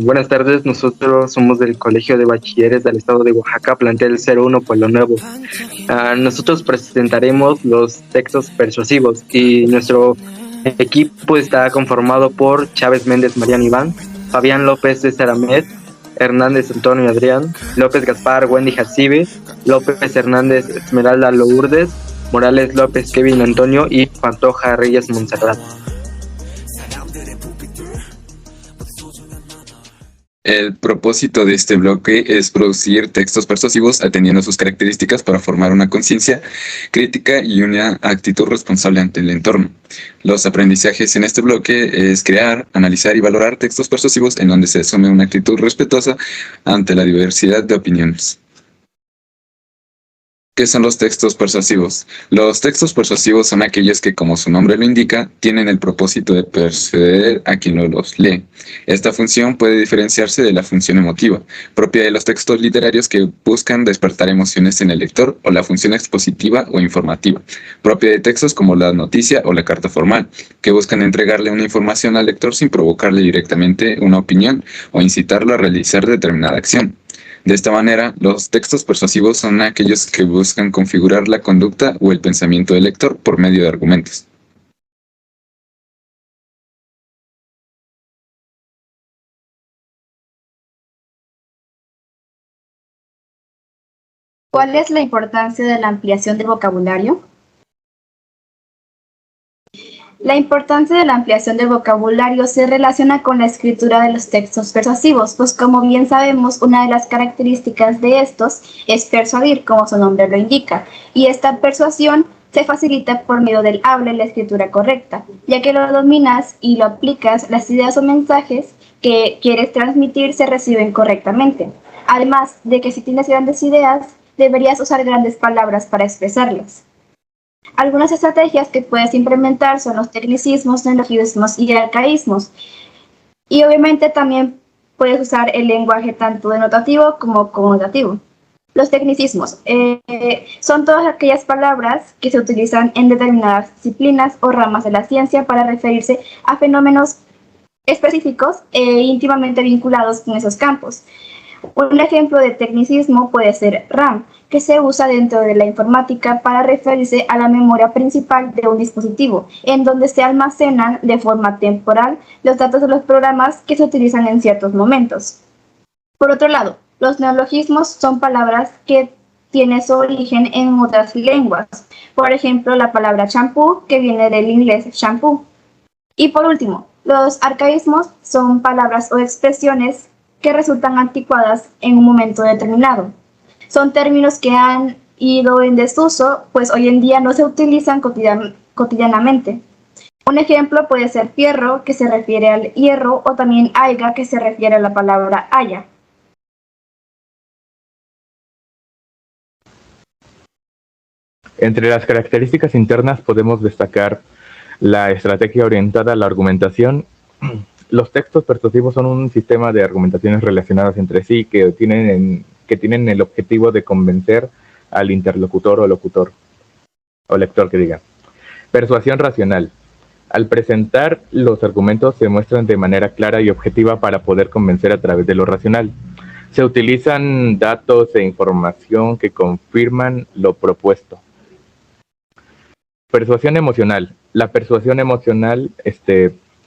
Buenas tardes, nosotros somos del Colegio de Bachilleres del Estado de Oaxaca, plantel 01 Pueblo Nuevo. Nosotros presentaremos los textos persuasivos y nuestro equipo está conformado por Chávez Méndez Mariano Iván, Fabián López César Ahmed, Hernández Antonio Adrián, López Gaspar Wendy Jacibe, López Hernández Esmeralda Lourdes, Morales López Kevin Antonio y Pantoja Reyes Montserrat. El propósito de este bloque es producir textos persuasivos atendiendo sus características para formar una conciencia crítica y una actitud responsable ante el entorno. Los aprendizajes en este bloque es crear, analizar y valorar textos persuasivos en donde se asume una actitud respetuosa ante la diversidad de opiniones. ¿Qué son los textos persuasivos? Los textos persuasivos son aquellos que, como su nombre lo indica, tienen el propósito de persuadir a quien los lee. Esta función puede diferenciarse de la función emotiva, propia de los textos literarios que buscan despertar emociones en el lector, o la función expositiva o informativa, propia de textos como la noticia o la carta formal, que buscan entregarle una información al lector sin provocarle directamente una opinión o incitarlo a realizar determinada acción. De esta manera, los textos persuasivos son aquellos que buscan configurar la conducta o el pensamiento del lector por medio de argumentos. ¿Cuál es la importancia de la ampliación del vocabulario? La importancia de la ampliación del vocabulario se relaciona con la escritura de los textos persuasivos, pues como bien sabemos, una de las características de estos es persuadir, como su nombre lo indica, y esta persuasión se facilita por medio del habla y la escritura correcta, ya que lo dominas y lo aplicas, las ideas o mensajes que quieres transmitir se reciben correctamente. Además de que si tienes grandes ideas, deberías usar grandes palabras para expresarlas. Algunas estrategias que puedes implementar son los tecnicismos, neologismos y arcaísmos. Y obviamente también puedes usar el lenguaje tanto denotativo como conmutativo. Los tecnicismos son todas aquellas palabras que se utilizan en determinadas disciplinas o ramas de la ciencia para referirse a fenómenos específicos e íntimamente vinculados con esos campos. Un ejemplo de tecnicismo puede ser RAM, que se usa dentro de la informática para referirse a la memoria principal de un dispositivo, en donde se almacenan de forma temporal los datos de los programas que se utilizan en ciertos momentos. Por otro lado, los neologismos son palabras que tienen su origen en otras lenguas, por ejemplo, la palabra champú, que viene del inglés shampoo. Y por último, los arcaísmos son palabras o expresiones que resultan anticuadas en un momento determinado. Son términos que han ido en desuso, pues hoy en día no se utilizan cotidianamente. Un ejemplo puede ser fierro, que se refiere al hierro, o también aiga, que se refiere a la palabra haya. Entre las características internas podemos destacar la estrategia orientada a la argumentación. Los textos persuasivos son un sistema de argumentaciones relacionadas entre sí que tienen el objetivo de convencer al interlocutor o locutor, o lector que diga. Persuasión racional. Al presentar los argumentos se muestran de manera clara y objetiva para poder convencer a través de lo racional. Se utilizan datos e información que confirman lo propuesto. Persuasión emocional. La persuasión emocional,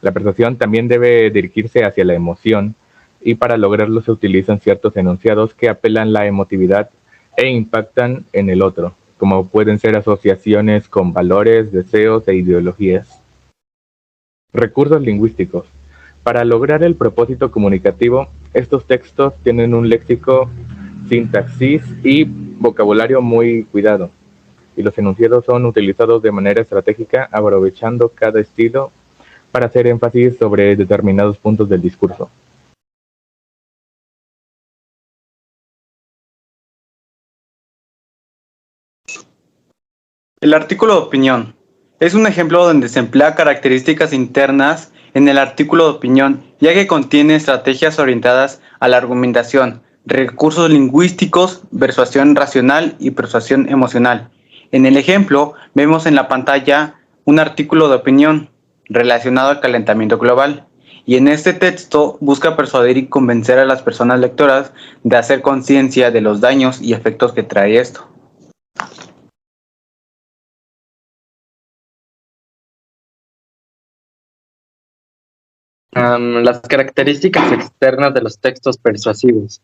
la persuasión también debe dirigirse hacia la emoción, y para lograrlo se utilizan ciertos enunciados que apelan a la emotividad e impactan en el otro, como pueden ser asociaciones con valores, deseos e ideologías. Recursos lingüísticos. Para lograr el propósito comunicativo, estos textos tienen un léxico, sintaxis y vocabulario muy cuidado, y los enunciados son utilizados de manera estratégica, aprovechando cada estilo para hacer énfasis sobre determinados puntos del discurso. El artículo de opinión es un ejemplo donde se emplea características internas en el artículo de opinión, ya que contiene estrategias orientadas a la argumentación, recursos lingüísticos, persuasión racional y persuasión emocional. En el ejemplo, vemos en la pantalla un artículo de opinión relacionado al calentamiento global, y en este texto busca persuadir y convencer a las personas lectoras de hacer conciencia de los daños y efectos que trae esto. Las características externas de los textos persuasivos.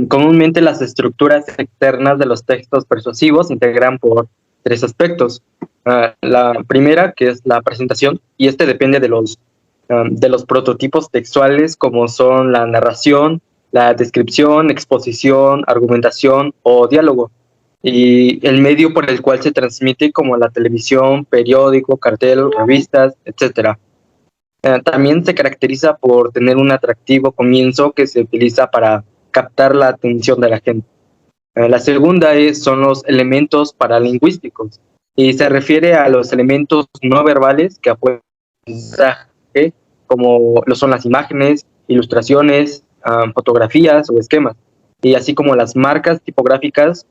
Comúnmente las estructuras externas de los textos persuasivos se integran por tres aspectos. La primera, que es la presentación, y este depende de los prototipos textuales, como son la narración, la descripción, exposición, argumentación o diálogo, y el medio por el cual se transmite, como la televisión, periódico, cartel, revistas, etcétera. También se caracteriza por tener un atractivo comienzo que se utiliza para captar la atención de la gente. La segunda son los elementos paralingüísticos, y se refiere a los elementos no verbales que apoyan el mensaje, como lo son las imágenes, ilustraciones, fotografías o esquemas, y así como las marcas tipográficas,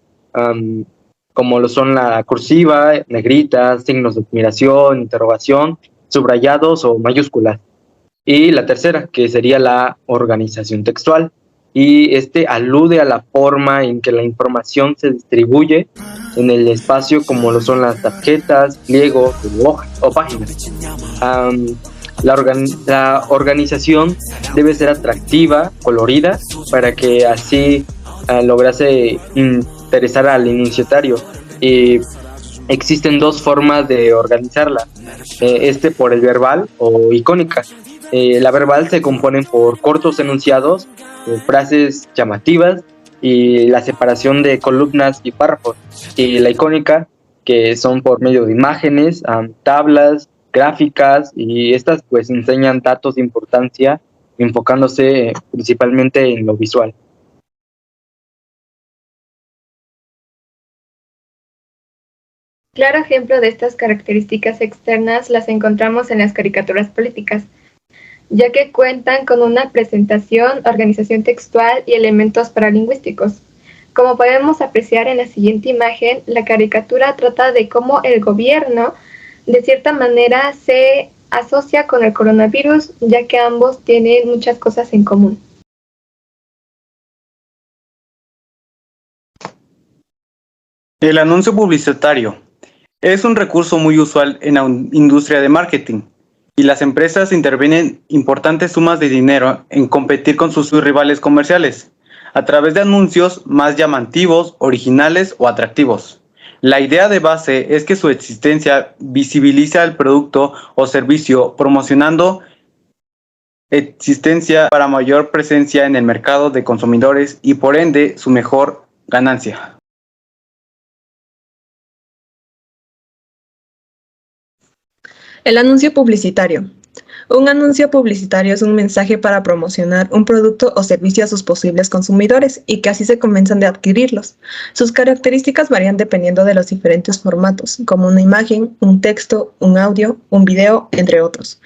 como lo son la cursiva, negrita, signos de admiración, interrogación, subrayados o mayúsculas. Y la tercera, que sería la organización textual, y este alude a la forma en que la información se distribuye en el espacio, como lo son las tarjetas, pliegos o páginas. La organización debe ser atractiva, colorida, para que así lograse interesar al enunciatario. Y existen dos formas de organizarla, por el verbal o icónica. La verbal se compone por cortos enunciados, frases llamativas y la separación de columnas y párrafos. Y la icónica, que son por medio de imágenes, tablas, gráficas, y estas pues enseñan datos de importancia, enfocándose principalmente en lo visual. Claro ejemplo de estas características externas las encontramos en las caricaturas políticas, ya que cuentan con una presentación, organización textual y elementos paralingüísticos. Como podemos apreciar en la siguiente imagen, la caricatura trata de cómo el gobierno, de cierta manera, se asocia con el coronavirus, ya que ambos tienen muchas cosas en común. El anuncio publicitario es un recurso muy usual en la industria de marketing, y las empresas intervienen importantes sumas de dinero en competir con sus rivales comerciales a través de anuncios más llamativos, originales o atractivos. La idea de base es que su existencia visibiliza el producto o servicio, promocionando existencia para mayor presencia en el mercado de consumidores y por ende su mejor ganancia. El anuncio publicitario. Un anuncio publicitario es un mensaje para promocionar un producto o servicio a sus posibles consumidores y que así se convenzan de adquirirlos. Sus características varían dependiendo de los diferentes formatos, como una imagen, un texto, un audio, un video, entre otros.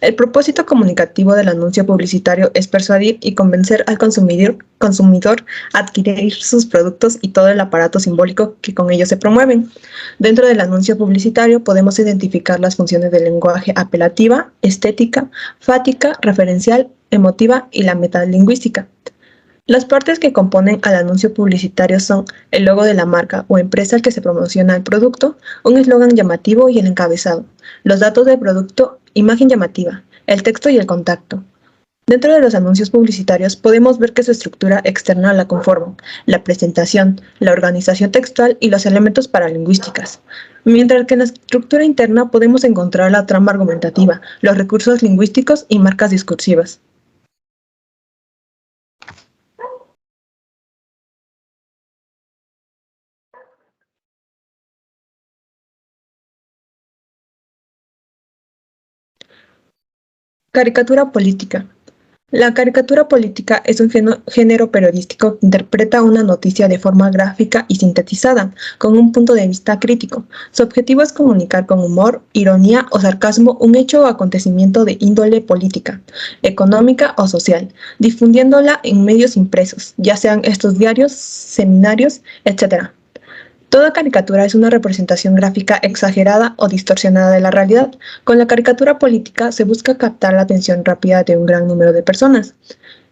El propósito comunicativo del anuncio publicitario es persuadir y convencer al consumidor a adquirir sus productos y todo el aparato simbólico que con ellos se promueven. Dentro del anuncio publicitario podemos identificar las funciones del lenguaje: apelativa, estética, fática, referencial, emotiva y la metalingüística. Las partes que componen al anuncio publicitario son el logo de la marca o empresa al que se promociona el producto, un eslogan llamativo y el encabezado, los datos del producto, imagen llamativa, el texto y el contacto. Dentro de los anuncios publicitarios podemos ver que su estructura externa la conforman la presentación, la organización textual y los elementos paralingüísticos, mientras que en la estructura interna podemos encontrar la trama argumentativa, los recursos lingüísticos y marcas discursivas. Caricatura política. La caricatura política es un género periodístico que interpreta una noticia de forma gráfica y sintetizada, con un punto de vista crítico. Su objetivo es comunicar con humor, ironía o sarcasmo un hecho o acontecimiento de índole política, económica o social, difundiéndola en medios impresos, ya sean estos diarios, seminarios, etc. Toda caricatura es una representación gráfica exagerada o distorsionada de la realidad. Con la caricatura política se busca captar la atención rápida de un gran número de personas,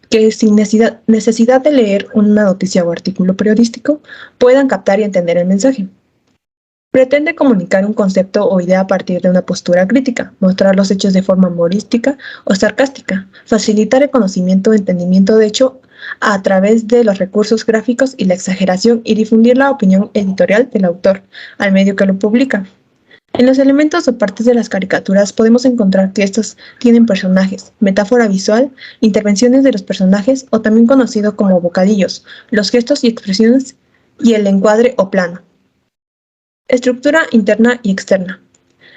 que sin necesidad de leer una noticia o artículo periodístico, puedan captar y entender el mensaje. Pretende comunicar un concepto o idea a partir de una postura crítica, mostrar los hechos de forma humorística o sarcástica, facilitar el conocimiento o entendimiento de hecho a través de los recursos gráficos y la exageración y difundir la opinión editorial del autor al medio que lo publica. En los elementos o partes de las caricaturas podemos encontrar que estos tienen personajes, metáfora visual, intervenciones de los personajes o también conocido como bocadillos, los gestos y expresiones y el encuadre o plano. Estructura interna y externa.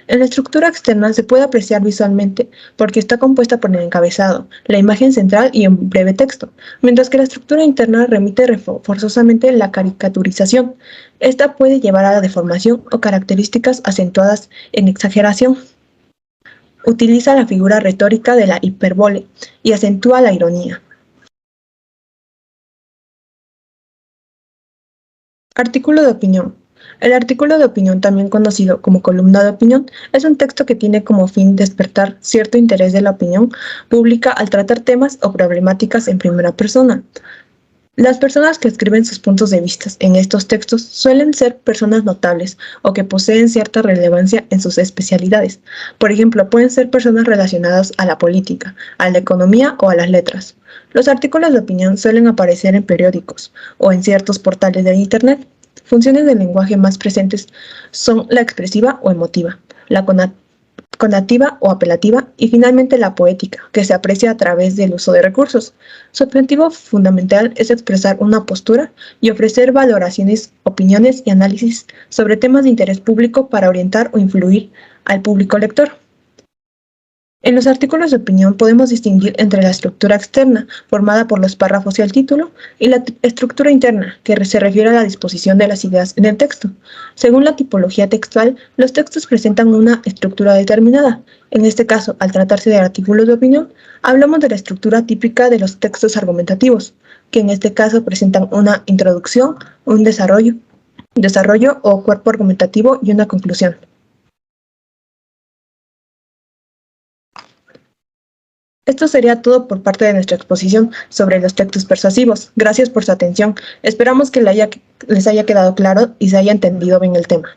En la estructura externa se puede apreciar visualmente porque está compuesta por el encabezado, la imagen central y un breve texto, mientras que la estructura interna remite forzosamente la caricaturización. Esta puede llevar a la deformación o características acentuadas en exageración. Utiliza la figura retórica de la hipérbole y acentúa la ironía. Artículo de opinión. El artículo de opinión, también conocido como columna de opinión, es un texto que tiene como fin despertar cierto interés de la opinión pública al tratar temas o problemáticas en primera persona. Las personas que escriben sus puntos de vista en estos textos suelen ser personas notables o que poseen cierta relevancia en sus especialidades. Por ejemplo, pueden ser personas relacionadas a la política, a la economía o a las letras. Los artículos de opinión suelen aparecer en periódicos o en ciertos portales de Internet. Funciones del lenguaje más presentes son la expresiva o emotiva, la conativa o apelativa y finalmente la poética, que se aprecia a través del uso de recursos. Su objetivo fundamental es expresar una postura y ofrecer valoraciones, opiniones y análisis sobre temas de interés público para orientar o influir al público lector. En los artículos de opinión podemos distinguir entre la estructura externa, formada por los párrafos y el título, y la estructura interna, que se refiere a la disposición de las ideas en el texto. Según la tipología textual, los textos presentan una estructura determinada. En este caso, al tratarse de artículos de opinión, hablamos de la estructura típica de los textos argumentativos, que en este caso presentan una introducción, un desarrollo o cuerpo argumentativo y una conclusión. Esto sería todo por parte de nuestra exposición sobre los textos persuasivos. Gracias por su atención. Esperamos que les haya quedado claro y se haya entendido bien el tema.